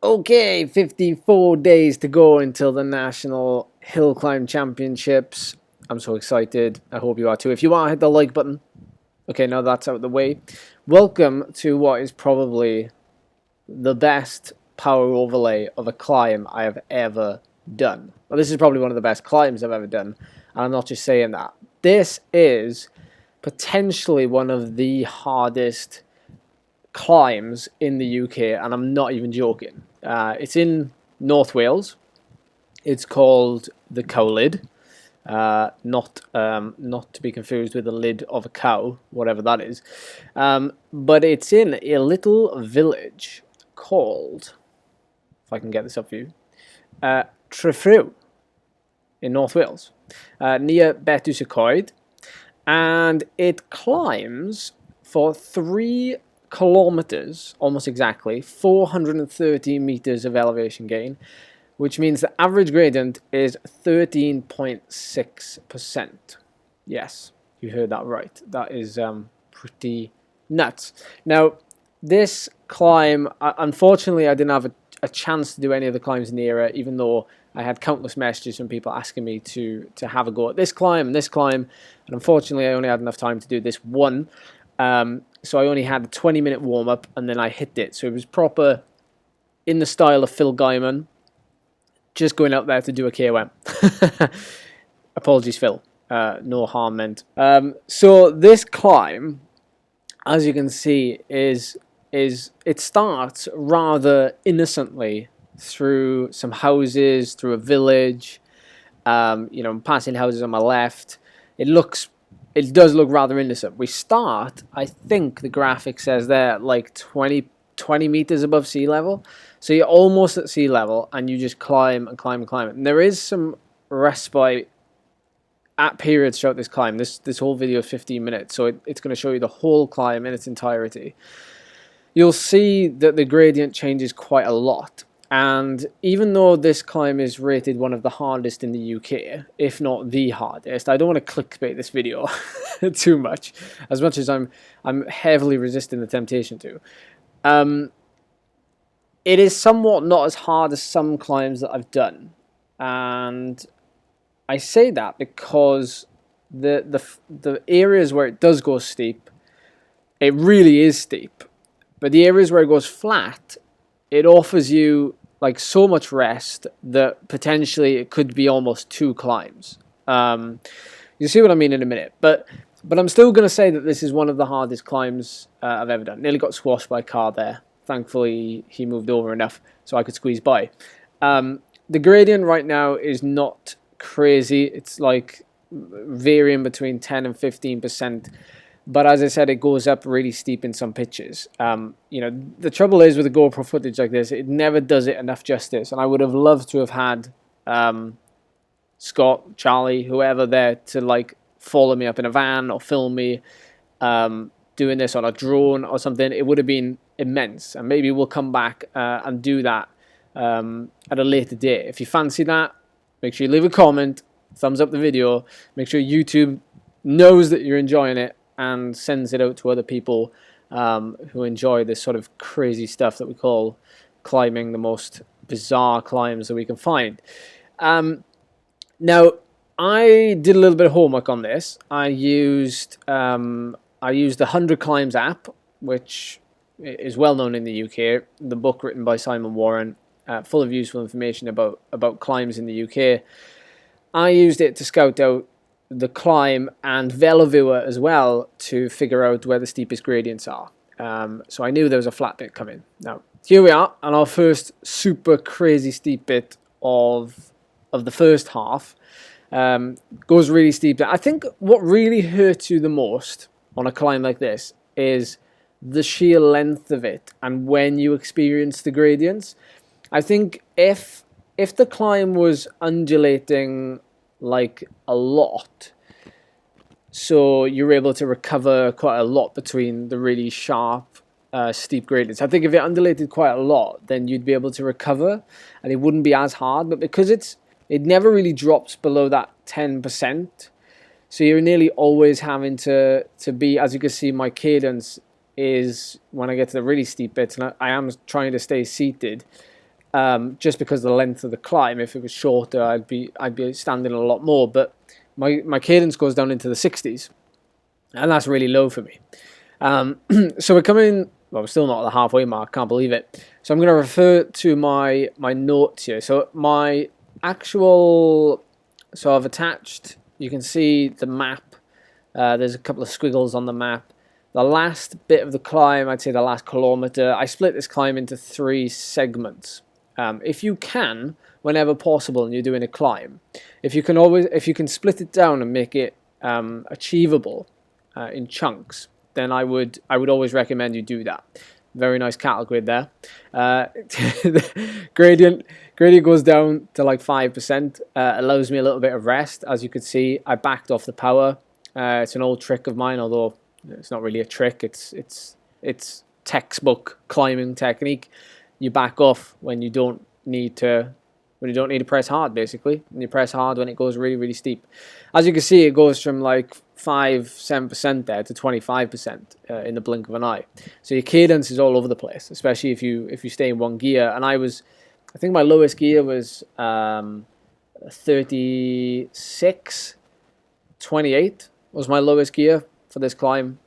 Okay, 54 days to go until the National Hill Climb Championships. I'm so excited. I hope you are too. If you are, hit the like button. Okay, now that's out of the way. Welcome to what is probably the best power overlay of a climb I have ever done. Well, this is probably one of the best climbs I've ever done, and I'm not just saying that. This is potentially one of the hardest climbs in the UK, and I'm not even joking. It's in North Wales. It's called the Cowlid, not to be confused with the lid of a cow, whatever that is. But it's in a little village called, if I can get this up for you, Trefryw in North Wales, near Beic, and it climbs for 3 kilometers, almost exactly, 430 meters of elevation gain, which means the average gradient is 13.6%. Yes, you heard that right. That is pretty nuts. Now, this climb, unfortunately, I didn't have a chance to do any of the climbs near it, even though I had countless messages from people asking me to have a go at this climb and this climb, and unfortunately, I only had enough time to do this one. So I only had a 20-minute warm-up, and then I hit it. So it was proper in the style of Phil Guyman, just going out there to do a KOM. Apologies, Phil. No harm meant. So this climb, as you can see, is it starts rather innocently through some houses, through a village. Passing houses on my left. It does look rather innocent. We start, I think the graphic says there, like 20 meters above sea level. So you're almost at sea level, and you just climb and climb and climb. And there is some respite at periods throughout this climb. This whole video is 15 minutes, so it's going to show you the whole climb in its entirety. You'll see that the gradient changes quite a lot. And even though this climb is rated one of the hardest in the UK, if not the hardest, I don't want to clickbait this video too much as I'm heavily resisting the temptation to. It is somewhat not as hard as some climbs that I've done, and I say that because the areas where it does go steep, it really is steep, but the areas where it goes flat, it offers you like so much rest that potentially it could be almost 2 climbs. You'll see what I mean in a minute, but I'm still going to say that this is one of the hardest climbs I've ever done. Nearly got squashed by a car there. Thankfully, he moved over enough so I could squeeze by. The gradient right now is not crazy. It's like varying between 10 and 15%. But as I said, it goes up really steep in some pitches. The trouble is with the GoPro footage like this, it never does it enough justice. And I would have loved to have had Scott, Charlie, whoever there to like follow me up in a van or film me doing this on a drone or something. It would have been immense. And maybe we'll come back and do that at a later date. If you fancy that, make sure you leave a comment, thumbs up the video, make sure YouTube knows that you're enjoying it and sends it out to other people who enjoy this sort of crazy stuff that we call climbing, the most bizarre climbs that we can find. Now, I did a little bit of homework on this. I used the 100 Climbs app, which is well known in the UK. The book written by Simon Warren, full of useful information about climbs in the UK. I used it to scout out the climb and VeloViewer as well to figure out where the steepest gradients are. So I knew there was a flat bit coming. Now, here we are on our first super crazy steep bit of the first half. Goes really steep. I think what really hurts you the most on a climb like this is the sheer length of it and when you experience the gradients. I think if the climb was undulating like a lot, so you're able to recover quite a lot between the really sharp steep gradients. I think if it undulated quite a lot, then you'd be able to recover and it wouldn't be as hard. But because it never really drops below that 10%, so you're nearly always having to be, as you can see, my cadence is when I get to the really steep bits, and I am trying to stay seated, just because of the length of the climb. If it was shorter, I'd be standing a lot more. But my cadence goes down into the 60s, and that's really low for me. So we're coming. Well, we're still not at the halfway mark. Can't believe it. So I'm going to refer to my notes here. So my actual. So I've attached. You can see the map. There's a couple of squiggles on the map. The last bit of the climb, I'd say the last kilometer, I split this climb into 3 segments. If you can, whenever possible, and you're doing a climb, if you can split it down and make it achievable in chunks, then I would always recommend you do that. Very nice cattle grid there. The gradient goes down to like 5%. Allows me a little bit of rest. As you can see, I backed off the power. It's an old trick of mine, although it's not really a trick. It's textbook climbing technique. You back off when you don't need to press hard, basically. And you press hard when it goes really, really steep. As you can see, it goes from like 7% there to 25% in the blink of an eye. So your cadence is all over the place, especially if you stay in one gear. And I think my lowest gear was 36, 28 was my lowest gear for this climb.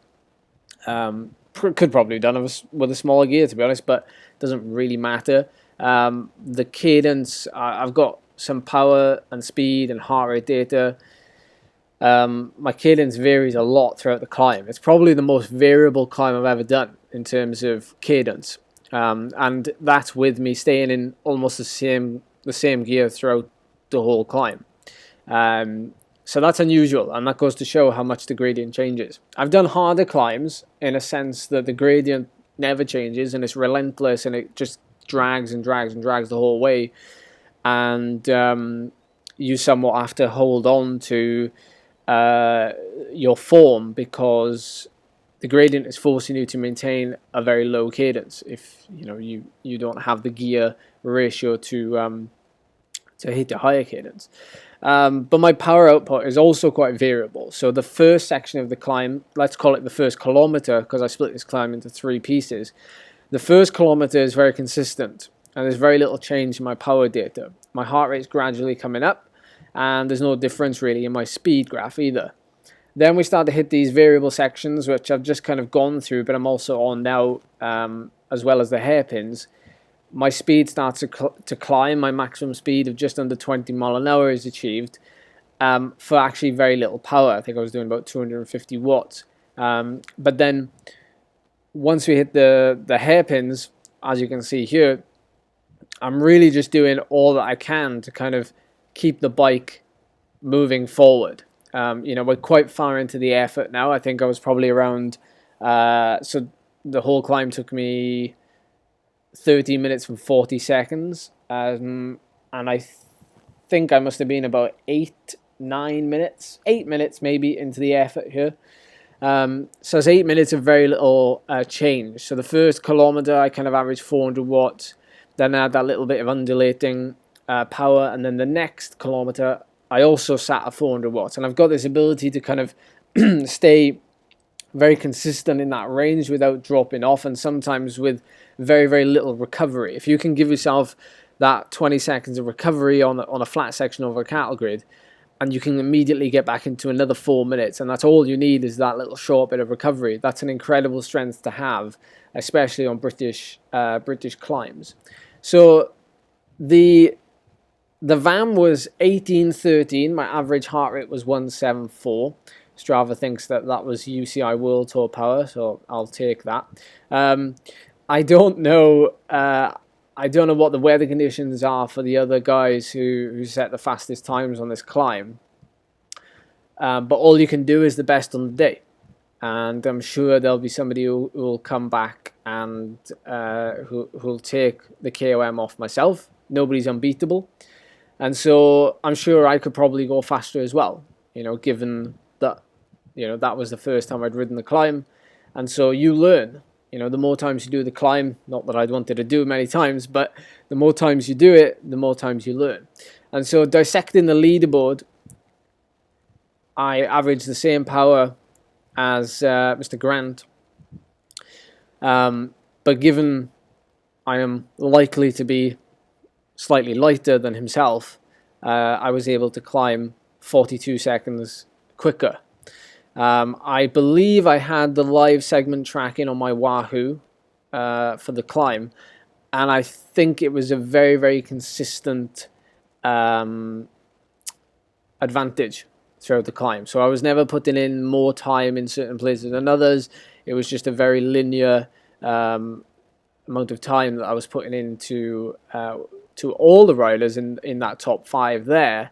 Could probably have done it with a smaller gear, to be honest, but it doesn't really matter. The cadence, I've got some power and speed and heart rate data. My cadence varies a lot throughout the climb. It's probably the most variable climb I've ever done in terms of cadence, and that's with me staying in almost the same gear throughout the whole climb. So that's unusual, and that goes to show how much the gradient changes. I've done harder climbs in a sense that the gradient never changes, and it's relentless, and it just drags and drags and drags the whole way, and you somewhat have to hold on to your form, because the gradient is forcing you to maintain a very low cadence if you don't have the gear ratio to hit a higher cadence. But my power output is also quite variable. So the first section of the climb, let's call it the first kilometer, because I split this climb into 3 pieces. The first kilometer is very consistent, and there's very little change in my power data. My heart rate's gradually coming up, and there's no difference really in my speed graph either. Then we start to hit these variable sections, which I've just kind of gone through, but I'm also on now, as well as the hairpins. My speed starts to climb. My maximum speed of just under 20 mile an hour is achieved for actually very little power. I think I was doing about 250 watts. But then once we hit the hairpins, as you can see here, I'm really just doing all that I can to kind of keep the bike moving forward. We're quite far into the effort now. I think I was probably around, so the whole climb took me 30 minutes and 40 seconds, and I think I must have been about 8 minutes maybe into the effort here. So it's 8 minutes of very little change. So the first kilometer I kind of averaged 400 watts, then I had that little bit of undulating power, and then the next kilometer I also sat at 400 watts, and I've got this ability to kind of stay very consistent in that range without dropping off, and sometimes with very, very little recovery. If you can give yourself that 20 seconds of recovery on a flat section over a cattle grid, and you can immediately get back into another 4 minutes, and that's all you need is that little short bit of recovery. That's an incredible strength to have, especially on British climbs. So the VAM was 1813. My average heart rate was 174. Strava thinks that was UCI World Tour power, so I'll take that. I don't know what the weather conditions are for the other guys who set the fastest times on this climb. But all you can do is the best on the day. And I'm sure there'll be somebody who will come back and who'll take the KOM off myself. Nobody's unbeatable. And so I'm sure I could probably go faster as well, given that, that was the first time I'd ridden the climb. And so you learn. The more times you do the climb, not that I'd wanted to do it many times, but the more times you do it, the more times you learn. And so dissecting the leaderboard, I averaged the same power as Mr. Grant. But given I am likely to be slightly lighter than himself, I was able to climb 42 seconds quicker. I believe I had the live segment tracking on my Wahoo for the climb, and I think it was a very, very consistent advantage throughout the climb. So I was never putting in more time in certain places than others. It was just a very linear amount of time that I was putting into to all the riders in that top 5 there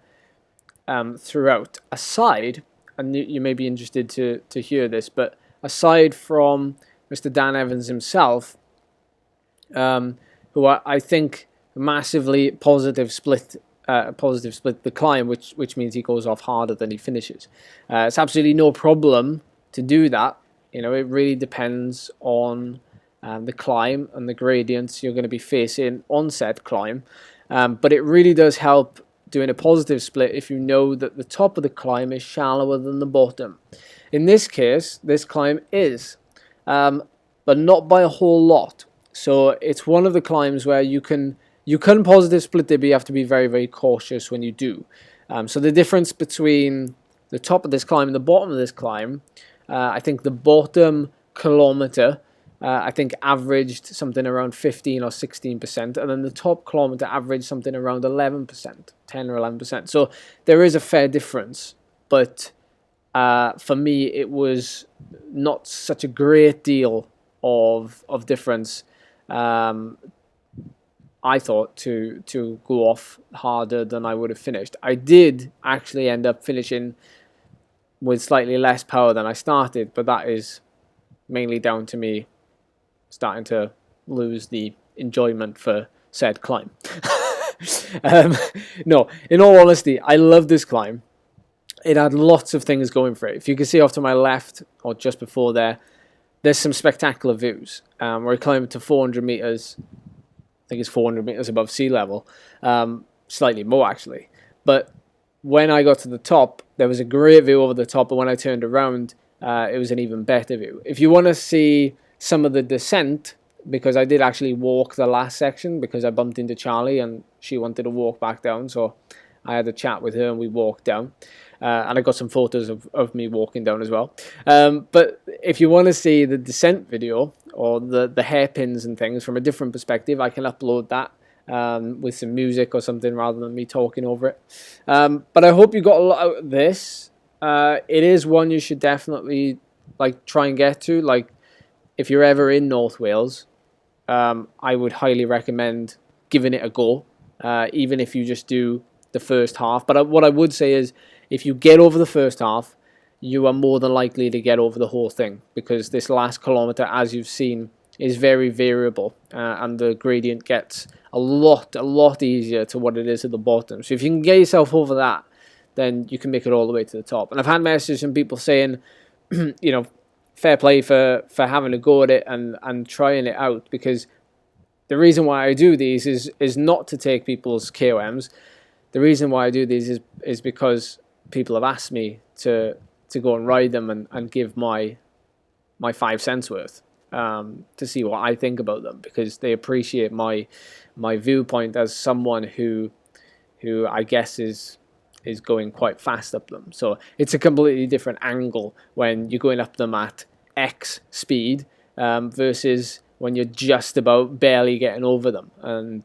throughout. Aside, and you may be interested to hear this, but aside from Mr. Dan Evans himself, who I think massively positive split the climb, which means he goes off harder than he finishes. It's absolutely no problem to do that. You know, it really depends on the climb and the gradients you're going to be facing on said climb. But it really does help doing a positive split if you know that the top of the climb is shallower than the bottom. In this case, this climb is, but not by a whole lot. So it's one of the climbs where you can positive split it, but you have to be very, very cautious when you do. So the difference between the top of this climb and the bottom of this climb, I think the bottom kilometer, I think averaged something around 15 or 16%, and then the top kilometer averaged something around 11%, 10 or 11%. So there is a fair difference, but for me, it was not such a great deal of difference. I thought to go off harder than I would have finished. I did actually end up finishing with slightly less power than I started, but that is mainly down to me starting to lose the enjoyment for said climb. No, in all honesty, I love this climb. It had lots of things going for it. If you can see off to my left, or just before there, there's some spectacular views. We're climbing to 400 meters. I think it's 400 meters above sea level, slightly more actually. But when I got to the top, there was a great view over the top, and when I turned around, it was an even better view. If you want to see some of the descent, because I did actually walk the last section because I bumped into Charlie and she wanted to walk back down, so I had a chat with her and we walked down. And I got some photos of me walking down as well. But if you want to see the descent video or the hairpins and things from a different perspective, I can upload that with some music or something rather than me talking over it. But I hope you got a lot out of this. It is one you should definitely try and get to. Like, if you're ever in North Wales, I would highly recommend giving it a go, even if you just do the first half. But what I would say is, if you get over the first half, you are more than likely to get over the whole thing, because this last kilometer, as you've seen, is very variable, and the gradient gets a lot easier to what it is at the bottom. So if you can get yourself over that, then you can make it all the way to the top. And I've had messages from people saying, you know, fair play for having a go at it and trying it out, because the reason why I do these is not to take people's KOMs. The reason why I do these is because people have asked me to go and ride them and give my 5 cents worth, to see what I think about them, because they appreciate my viewpoint as someone who I guess is going quite fast up them. So it's a completely different angle when you're going up them at X speed versus when you're just about barely getting over them. And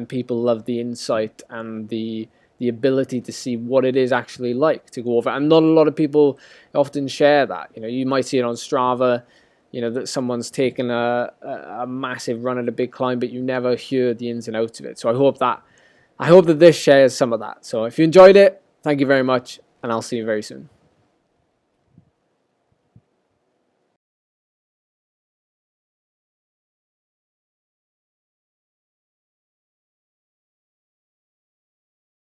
people love the insight and the ability to see what it is actually like to go over. And not a lot of people often share that. You know, you might see it on Strava, you know, that someone's taken a massive run at a big climb, but you never hear the ins and outs of it. So I hope that this shares some of that. So if you enjoyed it, thank you very much, and I'll see you very soon.